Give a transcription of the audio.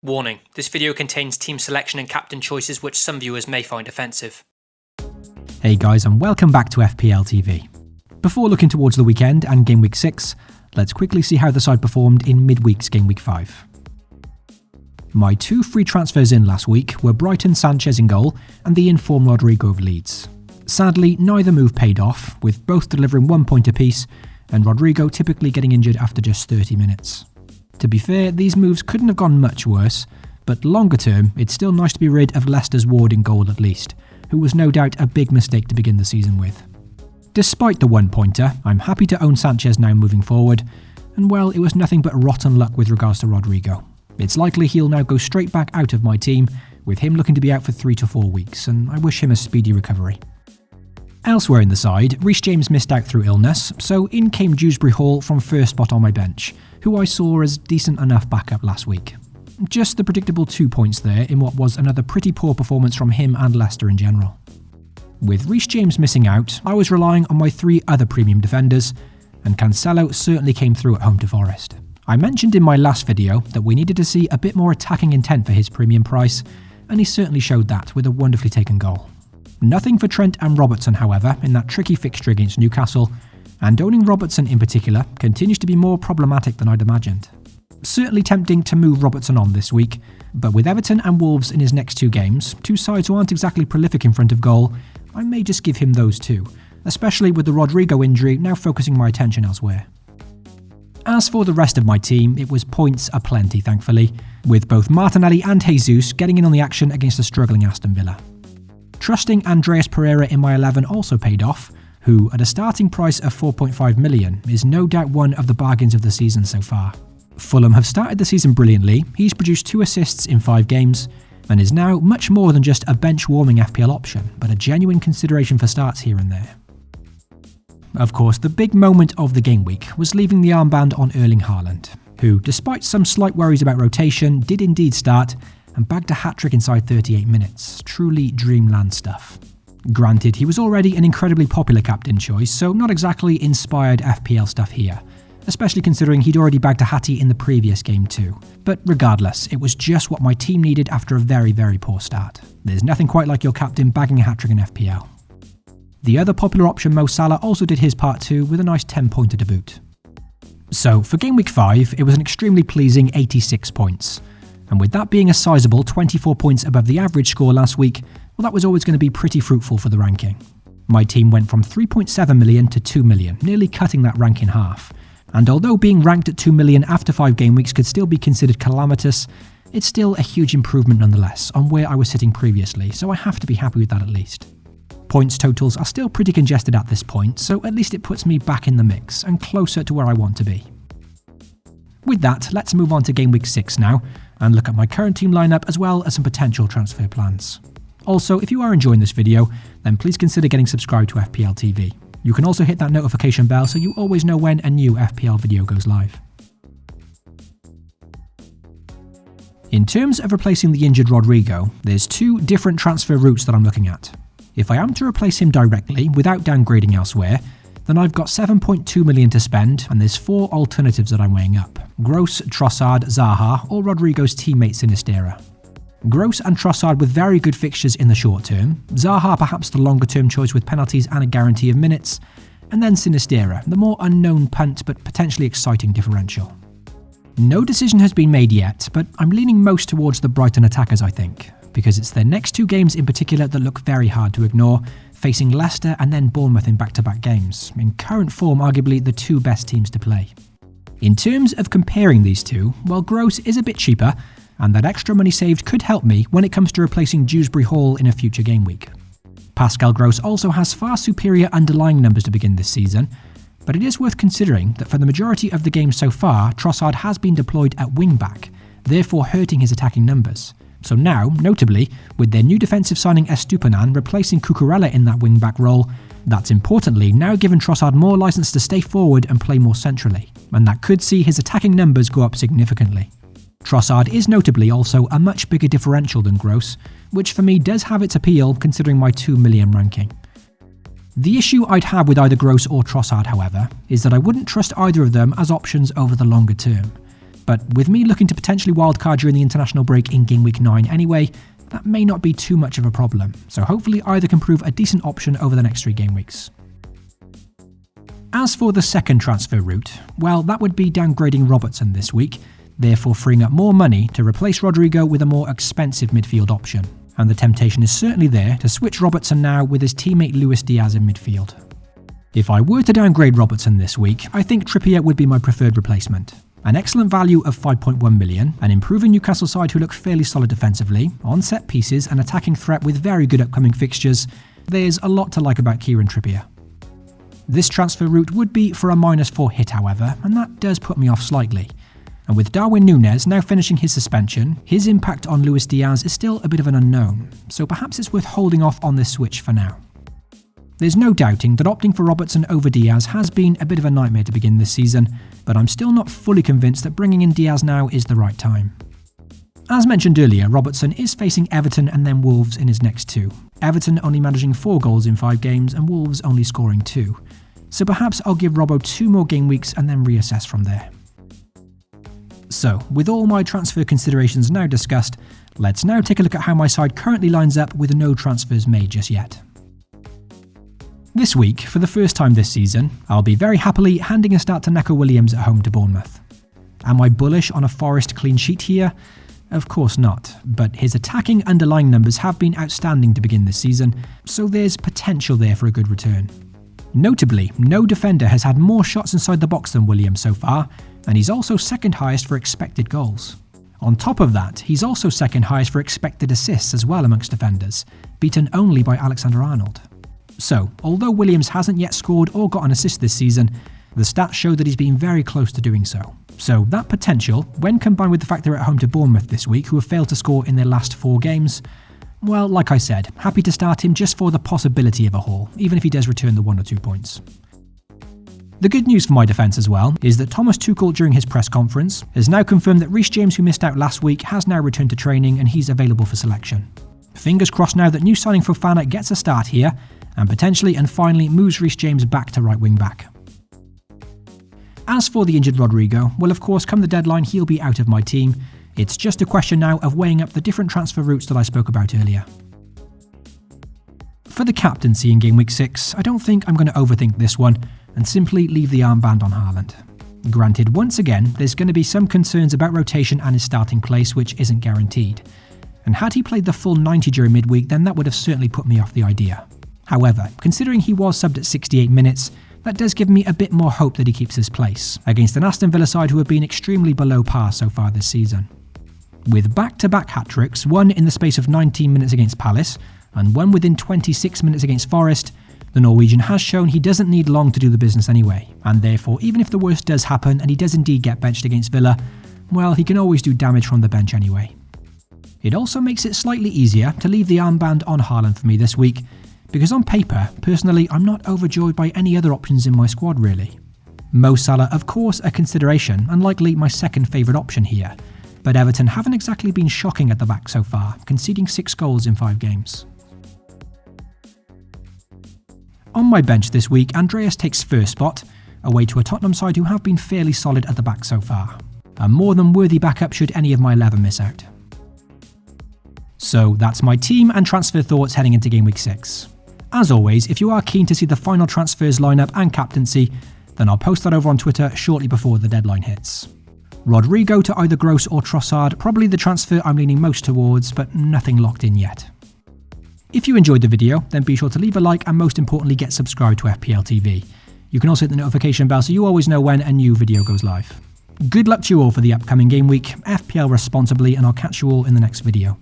Warning, this video contains team selection and captain choices which some viewers may find offensive. Hey guys, and welcome back to FPL TV. Before looking towards the weekend and Game Week 6, let's quickly see how the side performed in midweek's Game Week 5. My two free transfers in last week were Brighton Sanchez in goal and the in-form Rodrigo of Leeds. Sadly, neither move paid off, with both delivering 1 point apiece, and Rodrigo typically getting injured after just 30 minutes. To be fair, these moves couldn't have gone much worse, but longer term, it's still nice to be rid of Leicester's Ward in goal at least, who was no doubt a big mistake to begin the season with. Despite the 1-pointer, I'm happy to own Sanchez now moving forward, and well, it was nothing but rotten luck with regards to Rodrigo. It's likely he'll now go straight back out of my team, with him looking to be out for 3 to 4 weeks, and I wish him a speedy recovery. Elsewhere in the side, Reece James missed out through illness, so in came Dewsbury Hall from first spot on my bench, who I saw as decent enough backup last week. Just the predictable 2 points there in what was another pretty poor performance from him and Leicester in general. With Reece James missing out, I was relying on my 3 other premium defenders, and Cancelo certainly came through at home to Forest. I mentioned in my last video that we needed to see a bit more attacking intent for his premium price, and he certainly showed that with a wonderfully taken goal. Nothing for Trent and Robertson, however, in that tricky fixture against Newcastle, and owning Robertson in particular continues to be more problematic than I'd imagined. Certainly tempting to move Robertson on this week, but with Everton and Wolves in his next 2 games, 2 sides who aren't exactly prolific in front of goal, I may just give him those 2, especially with the Rodrigo injury now focusing my attention elsewhere. As for the rest of my team, it was points aplenty thankfully, with both Martinelli and Jesus getting in on the action against a struggling Aston Villa. Trusting Andreas Pereira in my 11 also paid off, who, at a starting price of 4.5 million, is no doubt one of the bargains of the season so far. Fulham have started the season brilliantly, he's produced 2 assists in 5 games, and is now much more than just a bench-warming FPL option, but a genuine consideration for starts here and there. Of course, the big moment of the game week was leaving the armband on Erling Haaland, who, despite some slight worries about rotation, did indeed start, and bagged a hat-trick inside 38 minutes. Truly Dreamland stuff. Granted, he was already an incredibly popular captain choice, so not exactly inspired FPL stuff here, especially considering he'd already bagged a hattie in the previous game too. But regardless, it was just what my team needed after a very, very poor start. There's nothing quite like your captain bagging a hat-trick in FPL. The other popular option, Mo Salah, also did his part too, with a nice 10-pointer to boot. So, for Game Week 5, it was an extremely pleasing 86 points. And with that being a sizable 24 points above the average score last week, well, that was always going to be pretty fruitful for the ranking. My team went from 3.7 million to 2 million, nearly cutting that rank in half. And although being ranked at 2 million after 5 game weeks could still be considered calamitous, it's still a huge improvement nonetheless on where I was sitting previously, so I have to be happy with that at least. Points totals are still pretty congested at this point, so at least it puts me back in the mix and closer to where I want to be. With that, let's move on to Game Week 6 now, and look at my current team lineup as well as some potential transfer plans. Also, if you are enjoying this video, then please consider getting subscribed to FPL TV. You can also hit that notification bell so you always know when a new FPL video goes live. In terms of replacing the injured Rodrigo, there's 2 different transfer routes that I'm looking at. If I am to replace him directly without downgrading elsewhere, then I've got 7.2 million to spend, and there's 4 alternatives that I'm weighing up: Gross, Trossard, Zaha, or Rodrigo's teammate Sinisterra. Gross and Trossard with very good fixtures in the short term, Zaha perhaps the longer term choice with penalties and a guarantee of minutes, and then Sinisterra, the more unknown punt but potentially exciting differential. No decision has been made yet, but I'm leaning most towards the Brighton attackers I think, because it's their next 2 games in particular that look very hard to ignore, facing Leicester and then Bournemouth in back-to-back games, in current form arguably the 2 best teams to play. In terms of comparing these 2, well, Gross is a bit cheaper, and that extra money saved could help me when it comes to replacing Dewsbury Hall in a future game week. Pascal Gross also has far superior underlying numbers to begin this season, but it is worth considering that for the majority of the games so far, Trossard has been deployed at wing-back, therefore hurting his attacking numbers. So now, notably, with their new defensive signing Estupiñán replacing Cucurella in that wing-back role, that's importantly now given Trossard more license to stay forward and play more centrally, and that could see his attacking numbers go up significantly. Trossard is notably also a much bigger differential than Gross, which for me does have its appeal considering my 2 million ranking. The issue I'd have with either Gross or Trossard, however, is that I wouldn't trust either of them as options over the longer term. but with me looking to potentially wildcard during the international break in Game Week 9 anyway, that may not be too much of a problem, so hopefully either can prove a decent option over the next 3 game weeks. As for the second transfer route, well, that would be downgrading Robertson this week, therefore freeing up more money to replace Rodrigo with a more expensive midfield option. And the temptation is certainly there to switch Robertson now with his teammate Luis Diaz in midfield. If I were to downgrade Robertson this week, I think Trippier would be my preferred replacement. An excellent value of 5.1 million, an improving Newcastle side who look fairly solid defensively, on set pieces and attacking threat with very good upcoming fixtures, there's a lot to like about Kieran Trippier. This transfer route would be for a -4 hit however, and that does put me off slightly. And with Darwin Núñez now finishing his suspension, his impact on Luis Diaz is still a bit of an unknown, so perhaps it's worth holding off on this switch for now. There's no doubting that opting for Robertson over Diaz has been a bit of a nightmare to begin this season, but I'm still not fully convinced that bringing in Diaz now is the right time. As mentioned earlier, Robertson is facing Everton and then Wolves in his next 2. Everton only managing 4 goals in 5 games and Wolves only scoring 2. So perhaps I'll give Robbo 2 more game weeks and then reassess from there. So, with all my transfer considerations now discussed, let's now take a look at how my side currently lines up with no transfers made just yet. This week, for the first time this season, I'll be very happily handing a start to Neco Williams at home to Bournemouth. Am I bullish on a Forest clean sheet here? Of course not, but his attacking underlying numbers have been outstanding to begin this season, so there's potential there for a good return. Notably, no defender has had more shots inside the box than Williams so far, and he's also second highest for expected goals. On top of that, he's also second highest for expected assists as well amongst defenders, beaten only by Alexander-Arnold. So, although Williams hasn't yet scored or got an assist this season, the stats show that he's been very close to doing so. So that potential, when combined with the fact they're at home to Bournemouth this week, who have failed to score in their last 4 games, well, like I said, happy to start him just for the possibility of a haul, even if he does return the 1 or 2 points. The good news for my defence as well is that Thomas Tuchel during his press conference has now confirmed that Reece James, who missed out last week, has now returned to training and he's available for selection. Fingers crossed now that new signing Fofana gets a start here and potentially and finally moves Reece James back to right wing back. As for the injured Rodrigo, well of course come the deadline he'll be out of my team. It's just a question now of weighing up the different transfer routes that I spoke about earlier. For the captaincy in Game Week 6, I don't think I'm going to overthink this one and simply leave the armband on Haaland. Granted, once again, there's going to be some concerns about rotation and his starting place, which isn't guaranteed. And had he played the full 90 during midweek, then that would have certainly put me off the idea. However, considering he was subbed at 68 minutes, that does give me a bit more hope that he keeps his place, against an Aston Villa side who have been extremely below par so far this season. With back-to-back hat-tricks, one in the space of 19 minutes against Palace, and one within 26 minutes against Forest, the Norwegian has shown he doesn't need long to do the business anyway, and therefore even if the worst does happen and he does indeed get benched against Villa, well, he can always do damage from the bench anyway. It also makes it slightly easier to leave the armband on Haaland for me this week, because on paper, personally, I'm not overjoyed by any other options in my squad really. Mo Salah, of course, a consideration, and likely my second favourite option here, but Everton haven't exactly been shocking at the back so far, conceding 6 goals in 5 games. On my bench this week, Andreas takes first spot, away to a Tottenham side who have been fairly solid at the back so far. A more than worthy backup should any of my 11 miss out. So that's my team and transfer thoughts heading into Game Week 6. As always, if you are keen to see the final transfers lineup and captaincy, then I'll post that over on Twitter shortly before the deadline hits. Rodrigo to either Gross or Trossard, probably the transfer I'm leaning most towards, but nothing locked in yet. If you enjoyed the video, then be sure to leave a like and most importantly get subscribed to FPL TV. You can also hit the notification bell so you always know when a new video goes live. Good luck to you all for the upcoming game week, FPL responsibly, and I'll catch you all in the next video.